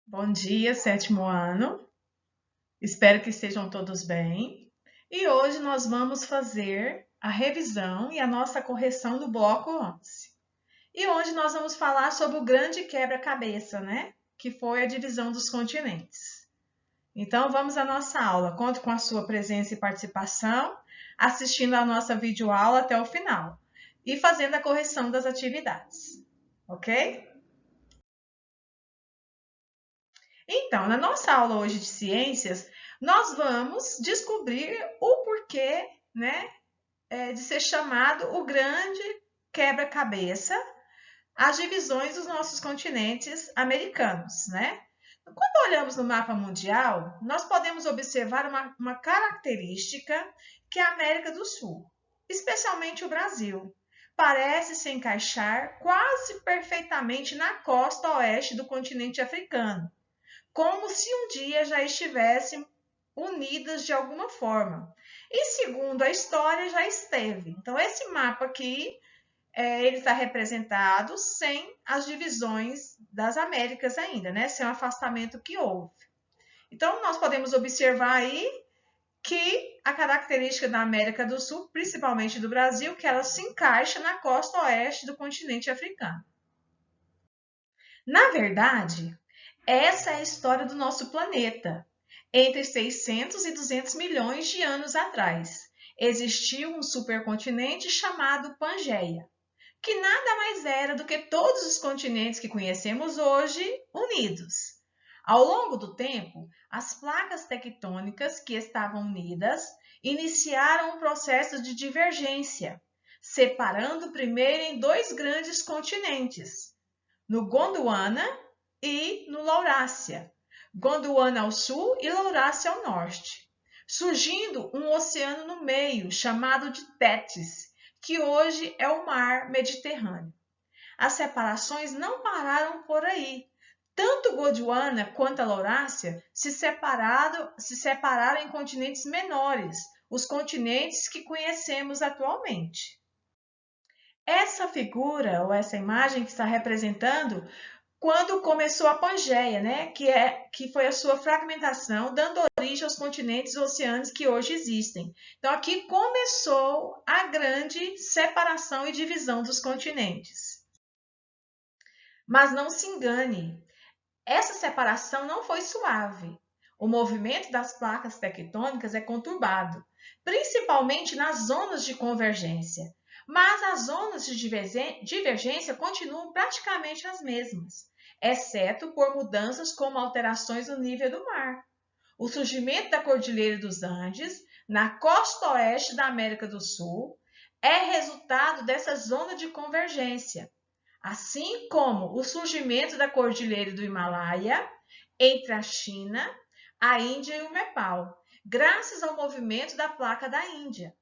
Bom dia, sétimo ano. Espero que estejam todos bem. E hoje nós vamos fazer a revisão e a nossa correção do bloco 11. E hoje nós vamos falar sobre o grande quebra-cabeça, né? Que foi a divisão dos continentes. Então vamos à nossa aula. Conto com a sua presença e participação, assistindo a nossa videoaula até o final e fazendo a correção das atividades. Ok? Então, na nossa aula hoje de ciências, nós vamos descobrir o porquê, né, de ser chamado o grande quebra-cabeça, as divisões dos nossos continentes americanos, né? Quando olhamos no mapa mundial, nós podemos observar uma característica que é a América do Sul, especialmente o Brasil. Parece se encaixar quase perfeitamente na costa oeste do continente africano, como se um dia já estivessem unidas de alguma forma. E segundo a história, já esteve. Então, esse mapa aqui, ele está representado sem as divisões das Américas ainda, né? Sem o afastamento que houve. Então, nós podemos observar aí que a característica da América do Sul, principalmente do Brasil, que ela se encaixa na costa oeste do continente africano. Na verdade, essa é a história do nosso planeta. Entre 600 e 200 milhões de anos atrás, existiu um supercontinente chamado Pangeia, que nada mais era do que todos os continentes que conhecemos hoje unidos. Ao longo do tempo, as placas tectônicas que estavam unidas iniciaram um processo de divergência, separando primeiro em dois grandes continentes, no Gondwana e no Laurásia. Gondwana ao sul e Laurásia ao norte, surgindo um oceano no meio chamado de Tétis, que hoje é o mar Mediterrâneo. As separações não pararam por aí. Tanto Gondwana quanto a Laurásia se separaram em continentes menores, os continentes que conhecemos atualmente. Essa figura ou essa imagem que está representando quando começou a Pangeia, né, que foi a sua fragmentação, dando origem aos continentes e oceanos que hoje existem. Então aqui começou a grande separação e divisão dos continentes. Mas não se engane, essa separação não foi suave. O movimento das placas tectônicas é conturbado, principalmente nas zonas de convergência. Mas as zonas de divergência continuam praticamente as mesmas, exceto por mudanças como alterações no nível do mar. O surgimento da Cordilheira dos Andes, na costa oeste da América do Sul, é resultado dessa zona de convergência, assim como o surgimento da Cordilheira do Himalaia entre a China, a Índia e o Nepal, graças ao movimento da placa da Índia.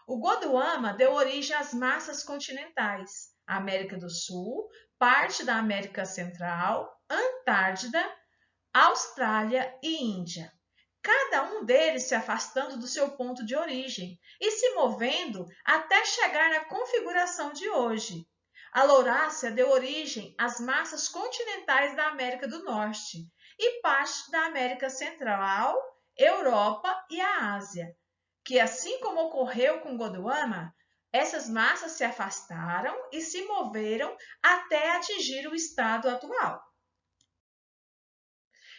O Gondwana deu origem às massas continentais, a América do Sul, parte da América Central, Antártida, Austrália e Índia. Cada um deles se afastando do seu ponto de origem e se movendo até chegar na configuração de hoje. A Laurásia deu origem às massas continentais da América do Norte e parte da América Central, Europa e a Ásia, que assim como ocorreu com Gondwana, essas massas se afastaram e se moveram até atingir o estado atual.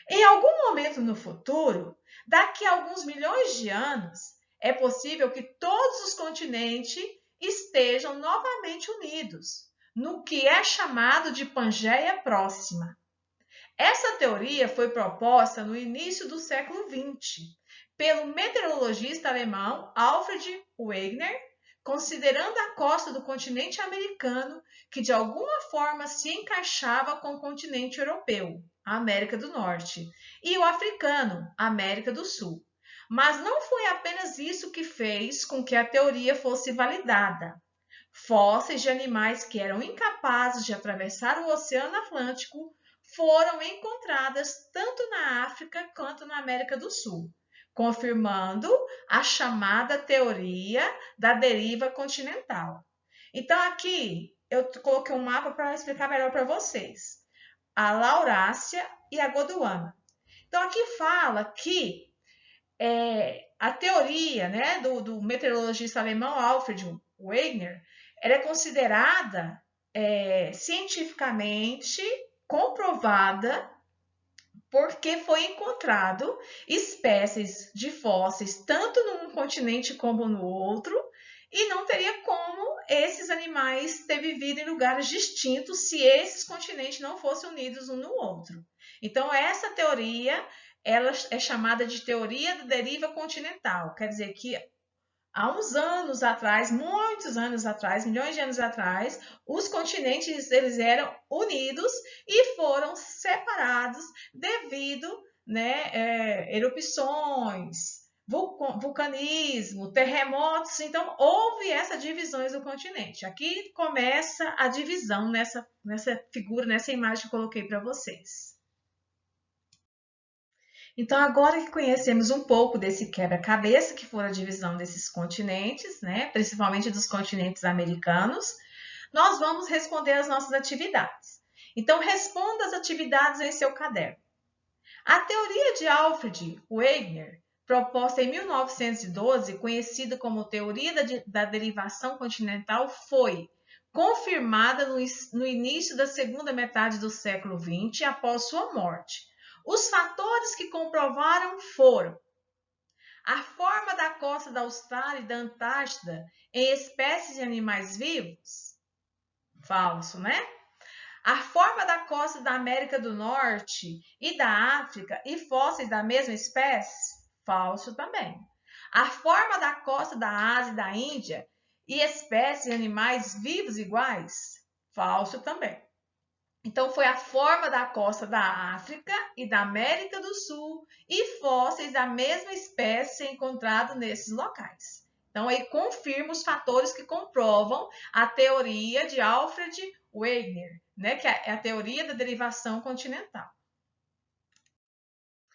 Em algum momento no futuro, daqui a alguns milhões de anos, é possível que todos os continentes estejam novamente unidos, no que é chamado de Pangeia Próxima. Essa teoria foi proposta no início do século XX pelo meteorologista alemão Alfred Wegener, considerando a costa do continente americano que de alguma forma se encaixava com o continente europeu, a América do Norte, e o africano, a América do Sul. Mas não foi apenas isso que fez com que a teoria fosse validada. Fósseis de animais que eram incapazes de atravessar o Oceano Atlântico foram encontradas tanto na África quanto na América do Sul, confirmando a chamada teoria da deriva continental. Então, aqui eu coloquei um mapa para explicar melhor para vocês. A Laurásia e a Gondwana. Então, aqui fala que a teoria, né, do meteorologista alemão Alfred Wegener, ela é considerada cientificamente comprovada porque foi encontrado espécies de fósseis tanto num continente como no outro, e não teria como esses animais ter vivido em lugares distintos se esses continentes não fossem unidos um no outro. Então, essa teoria ela é chamada de teoria da deriva continental, quer dizer que há uns anos atrás, muitos anos atrás, milhões de anos atrás, os continentes eles eram unidos e foram separados devido, né, erupções, vulcanismo, terremotos. Então houve essa divisão do continente. Aqui começa a divisão nessa figura, nessa imagem que eu coloquei para vocês. Então, agora que conhecemos um pouco desse quebra-cabeça, que foi a divisão desses continentes, né, principalmente dos continentes americanos, nós vamos responder as nossas atividades. Então, responda as atividades em seu caderno. A teoria de Alfred Wegener, proposta em 1912, conhecida como teoria da derivação continental, foi confirmada no início da segunda metade do século XX, após sua morte. Os fatores que comprovaram foram a forma da costa da Austrália e da Antártida em espécies de animais vivos? Falso, né? A forma da costa da América do Norte e da África e fósseis da mesma espécie? Falso também. A forma da costa da Ásia e da Índia e espécies de animais vivos iguais? Falso também. Então, foi a forma da costa da África e da América do Sul e fósseis da mesma espécie encontrados nesses locais. Então, aí confirma os fatores que comprovam a teoria de Alfred Wegener, né, que é a teoria da derivação continental.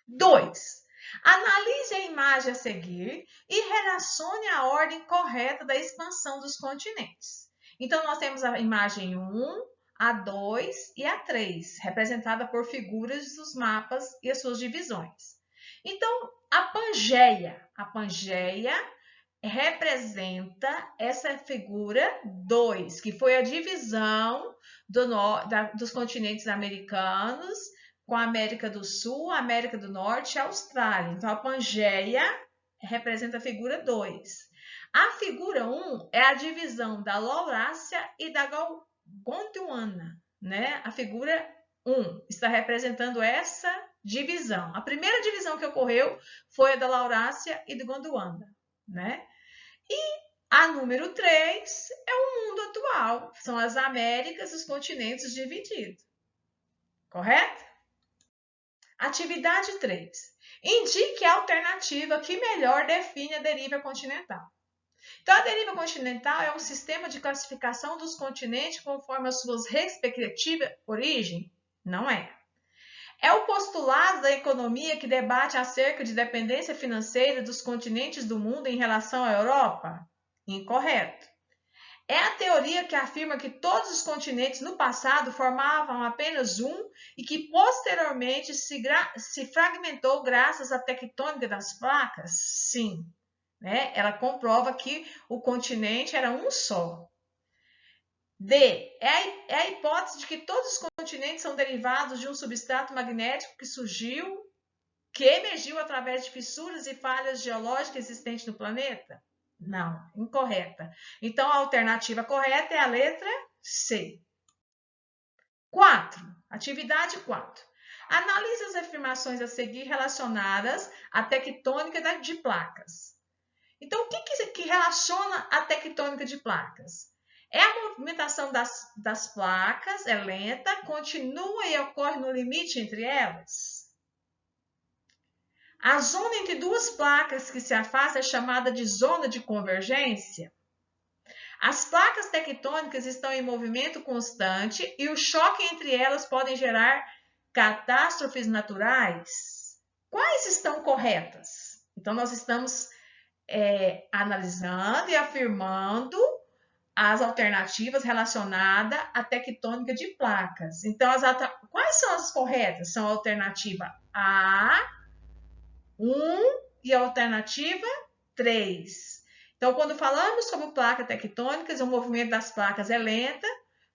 2. Analise a imagem a seguir e relacione a ordem correta da expansão dos continentes. Então, nós temos a imagem 1, a 2 e a 3, representada por figuras dos mapas e as suas divisões. Então, a Pangeia representa essa figura 2, que foi a divisão dos continentes americanos com a América do Sul, a América do Norte e a Austrália. Então, a Pangeia representa a figura 2. A figura 1 é a divisão da Laurásia e da Gondwana, né? A figura 1 está representando essa divisão. A primeira divisão que ocorreu foi a da Laurásia e do Gondwana, né? E a número 3 é o mundo atual, são as Américas e os continentes divididos. Correto? Atividade 3. Indique a alternativa que melhor define a deriva continental. Então, a deriva continental é um sistema de classificação dos continentes conforme as suas respectivas origens? Não é. É o postulado da economia que debate acerca de dependência financeira dos continentes do mundo em relação à Europa? Incorreto. É a teoria que afirma que todos os continentes no passado formavam apenas um e que posteriormente se fragmentou graças à tectônica das placas? Sim. Né? Ela comprova que o continente era um só. D. É a hipótese de que todos os continentes são derivados de um substrato magnético que emergiu através de fissuras e falhas geológicas existentes no planeta? Não, incorreta. Então, a alternativa correta é a letra C. 4. Atividade 4. Analise as afirmações a seguir relacionadas à tectônica de placas. Então, o que relaciona a tectônica de placas? É a movimentação das placas, é lenta, continua e ocorre no limite entre elas? A zona entre duas placas que se afastam é chamada de zona de convergência. As placas tectônicas estão em movimento constante e o choque entre elas pode gerar catástrofes naturais? Quais estão corretas? Então, nós estamos analisando e afirmando as alternativas relacionadas à tectônica de placas. Então, quais são as corretas? São a alternativa A, 1 e a alternativa 3. Então, quando falamos sobre placas tectônicas, o movimento das placas é lenta,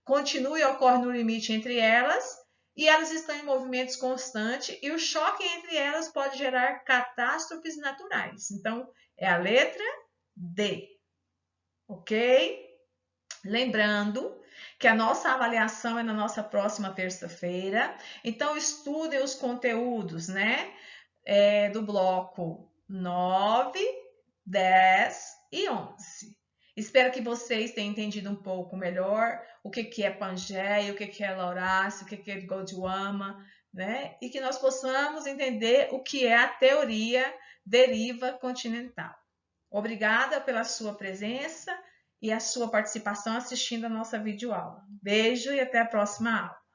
continua e ocorre no limite entre elas, e elas estão em movimentos constantes, e o choque entre elas pode gerar catástrofes naturais. Então, é a letra D. Ok? Lembrando que a nossa avaliação é na nossa próxima terça-feira. Então, estudem os conteúdos, né? Do bloco 9, 10 e 11. Espero que vocês tenham entendido um pouco melhor o que é Pangeia, o que é Laurasse, o que é Goswami, né? E que nós possamos entender o que é a teoria deriva continental. Obrigada pela sua presença e a sua participação assistindo a nossa videoaula. Beijo e até a próxima aula.